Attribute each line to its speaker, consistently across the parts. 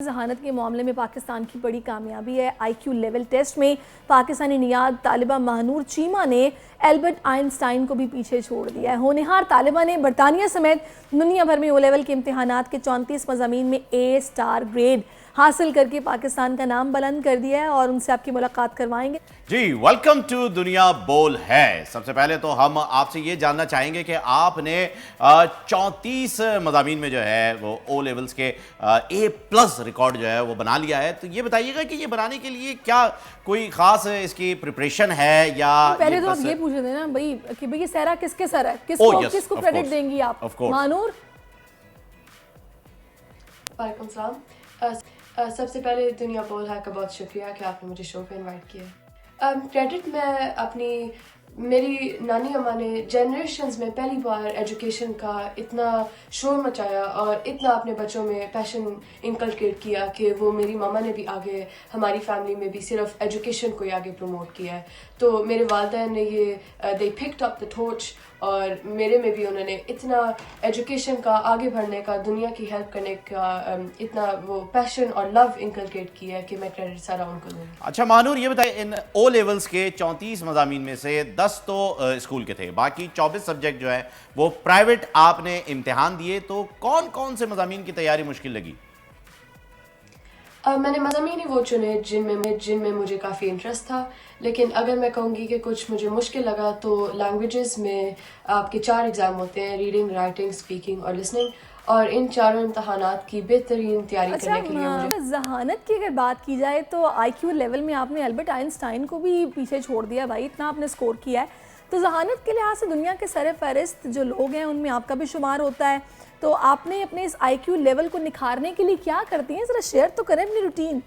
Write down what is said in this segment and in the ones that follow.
Speaker 1: ذہانت کے معاملے میں پاکستان کی بڑی کامیابی ہے۔ آئی کیو لیول ٹیسٹ میں پاکستانی نیاد طالبہ مہنور چیمہ نے البرٹ آئنسٹائن کو بھی پیچھے چھوڑ دیا ہے۔ ہونہار طالبہ نے برطانیہ سمیت دنیا بھر میں او لیول کے امتحانات کے 34 مضامین میں اے سٹار گریڈ حاصل کر کے پاکستان کا نام بلند کر دیا ہے، اور ان سے آپ کی ملاقات کروائیں گے۔
Speaker 2: جی ویلکم ٹو دنیا بول ہے۔ سب سے پہلے تو ہم آپ سے یہ جاننا چاہیں گے کہ آپ نے 34 مضامین میں جو ہے وہ او لیولز کے اے پلس ریکارڈ جو ہے وہ بنا لیا ہے، تو یہ بتائیے گا کہ یہ بنانے کے لیے کیا کوئی خاص اس کی پریپریشن ہے یا
Speaker 1: پہلے تو آپ یہ پوچھ دیں نا بھائی کہ یہ سہرا کس کے سر ہے، کس کو کریڈٹ دیں گی آپ؟ مانور۔
Speaker 3: وعلیکم السلام۔ سب سے پہلے دنیا بول ہے کا بہت شکریہ کہ آپ نے مجھے شو پہ انوائٹ کیا۔ کریڈٹ میں میری نانی اماں نے جنریشنز میں پہلی بار ایجوکیشن کا اتنا شور مچایا اور اتنا اپنے بچوں میں پیشن انکلکیٹ کیا کہ وہ میری ماما نے بھی آگے ہماری فیملی میں بھی صرف ایجوکیشن کو ہی آگے پروموٹ کیا ہے۔ تو میرے والدین نے یہ they picked up the torch، اور میرے میں بھی انہوں نے اتنا ایجوکیشن کا آگے بڑھنے کا، دنیا کی ہیلپ کرنے کا اتنا وہ پیشن اور لو انکلکیٹ کیا ہے کہ میں کریڈٹ سارا ان کو دوں گی۔
Speaker 2: اچھا مانور، یہ بتائیں ان او لیولز کے 34 مضامین میں سے 10 تو اسکول کے تھے، باقی 24 سبجیکٹ جو ہے وہ پرائیویٹ آپ نے امتحان دیے، تو کون کون سے مضامین کی تیاری مشکل لگی؟
Speaker 3: میں نے مضامین ہی وہ چنے جن میں مجھے کافی انٹرسٹ تھا، لیکن اگر میں کہوں گی کہ کچھ مجھے مشکل لگا تو لینگویجز میں آپ کے 4 ایگزام ہوتے ہیں، ریڈنگ، رائٹنگ، اسپیکنگ اور لسننگ، اور ان چاروں امتحانات کی بہترین تیاری کرنے کے لیے مجھے
Speaker 1: ذہانت کی اگر بات کی جائے تو آئی کیو لیول میں آپ نے البرٹ آئنسٹائن کو بھی پیچھے چھوڑ دیا بھائی، اتنا آپ نے سکور کیا ہے، تو ذہانت کے لحاظ سے دنیا کے سر فہرست جو لوگ ہیں ان میں آپ کا بھی شمار ہوتا ہے، تو آپ نے اپنے اس آئی کیو لیول کو نکھارنے کے لیے کیا کرتی ہیں؟ ذرا شیئر تو کریں اپنی روٹین۔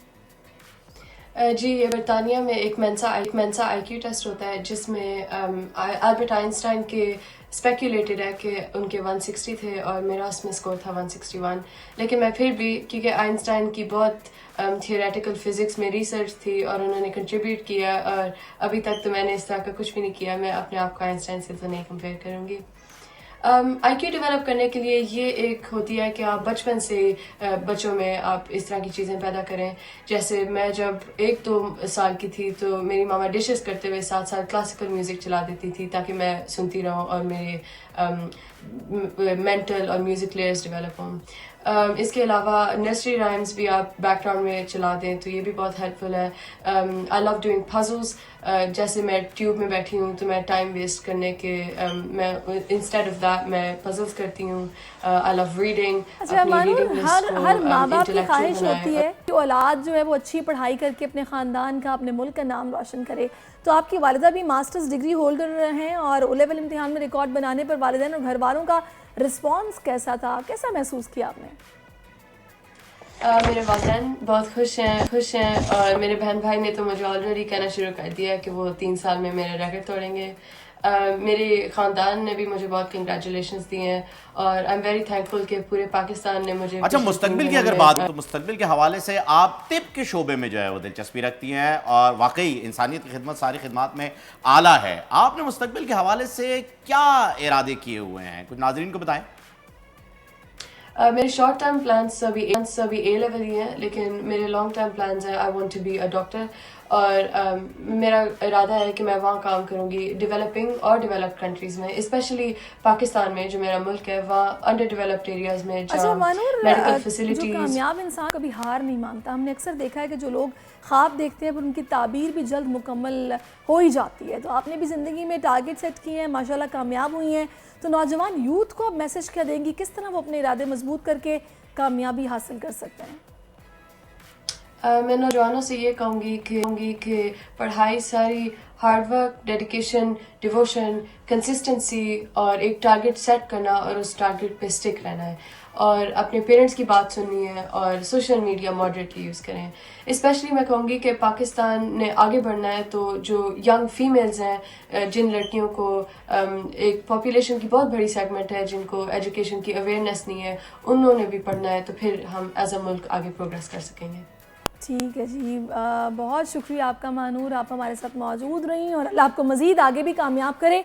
Speaker 3: جی، یہ برطانیہ میں ایک مینسا آئی کیو ٹیسٹ ہوتا ہے جس میں البرٹ آئنسٹائن کے اسپیکولیٹڈ ہے کہ ان کے 160 تھے اور میرا اس میں اسکور تھا 161، لیکن میں پھر بھی کیونکہ آئنسٹائن کی بہت تھیوریٹیکل فزکس میں ریسرچ تھی اور انہوں نے کنٹریبیوٹ کیا، اور ابھی تک تو میں نے اس طرح کا کچھ بھی نہیں کیا، میں اپنے آپ کو آئنسٹائن سے تو نہیں کمپیئر کروں گی۔ آئی کیو ڈیولپ کرنے کے لیے یہ ایک ہوتی ہے کہ آپ بچپن سے بچوں میں آپ اس طرح کی چیزیں پیدا کریں، جیسے میں جب 1-2 سال کی تھی تو میری ماما ڈشز کرتے ہوئے ساتھ ساتھ کلاسیکل میوزک چلا دیتی تھی تاکہ میں سنتی رہوں اور میرے مینٹل اور میوزک لیئرز ڈیولپ ہوں۔ اس کے علاوہ نرسری رائمز بھی آپ بیک گراؤنڈ میں چلا دیں تو یہ بھی بہت ہیلپ فل ہے۔ آئی لو ڈوئنگ پزلز، جیسے میں ٹیوب میں بیٹھی ہوں تو میں ٹائم ویسٹ کرنے کے میں انسٹیڈ آف دیٹ میں پزلز کرتی ہوں۔ آئی لو ریڈنگ۔
Speaker 1: اچھا مانور، ہر ماں باپ کی خواہش ہوتی ہے کہ اولاد جو ہے وہ اچھی پڑھائی کر کے اپنے خاندان کا، اپنے ملک کا نام روشن کرے، تو آپ کی والدہ بھی ماسٹرز ڈگری ہولڈر ہیں، اور او لیول امتحان میں ریکارڈ بنانے پر والدین اور گھر والوں کا رسپانس کیسا تھا؟ کیسا محسوس کیا آپ نے؟
Speaker 3: میرے والدین بہت خوش ہیں اور میرے بہن بھائی نے تو مجھے آلریڈی کہنا شروع کر دیا کہ وہ 3 سال میں میرے ریکارڈ توڑیں گے۔ میرے خاندان نے بھی مجھے بہت کنگریچولیشنز دی ہیں، اور آئی ایم ویری تھینکفل کہ پورے پاکستان نے مجھے۔
Speaker 2: اچھا مستقبل کی اگر بات ہو تو مستقبل کے حوالے سے آپ طب کے شعبے میں جو ہے وہ دلچسپی رکھتی ہیں، اور واقعی انسانیت کی خدمت ساری خدمات میں اعلیٰ ہے، آپ نے مستقبل کے حوالے سے کیا ارادے کیے ہوئے ہیں؟ کچھ ناظرین کو بتائیں۔
Speaker 3: میرے شارٹ ٹرم پلانس ابھی اے لیول ہی ہیں، لیکن میرے لانگ ٹرم پلانز ہیں I want to be a doctor, اور میرا ارادہ ہے کہ میں وہاں کام کروں گی ڈیولپنگ اور ڈیولپڈ کنٹریز میں، اسپیشلی پاکستان میں جو میرا ملک ہے وہاں انڈر ڈیولپڈ ایریاز میں جہاں میڈیکل فیسلٹیز۔
Speaker 1: جو کامیاب انسان کبھی ہار نہیں مانتا، ہم نے اکثر دیکھا ہے کہ جو لوگ خواب دیکھتے ہیں پر ان کی تعبیر بھی جلد مکمل ہو ہی جاتی ہے، تو آپ نے بھی زندگی میں ٹارگٹ سیٹ کیے ہیں، ماشاءاللہ کامیاب ہوئی ہیں، تو نوجوان یوتھ کو آپ میسج کیا دیں گی، کس طرح وہ اپنے ارادے مضبوط کر کے کامیابی حاصل کر سکتے ہیں؟
Speaker 3: میں نوجوانوں سے یہ کہوں گی کہ پڑھائی ساری hard work, dedication, devotion, consistency اور ایک ٹارگٹ سیٹ کرنا اور اس ٹارگٹ پہ اسٹک رہنا ہے، اور اپنے پیرنٹس کی بات سننی ہے، اور سوشل میڈیا ماڈریٹلی یوز کریں۔ اسپیشلی میں کہوں گی کہ پاکستان نے آگے بڑھنا ہے تو جو ینگ فیمیلز ہیں، جن لڑکیوں کو ایک پاپولیشن کی بہت بڑی سیگمنٹ ہے جن کو ایجوکیشن کی اویئرنیس نہیں ہے، انہوں نے بھی پڑھنا ہے، تو پھر ہم ایز اے ملک آگے پروگریس کر سکیں گے۔
Speaker 1: ٹھیک ہے جی، بہت شکریہ آپ کا مانور، آپ ہمارے ساتھ موجود رہیں، اور اللہ آپ کو مزید آگے بھی کامیاب کرے۔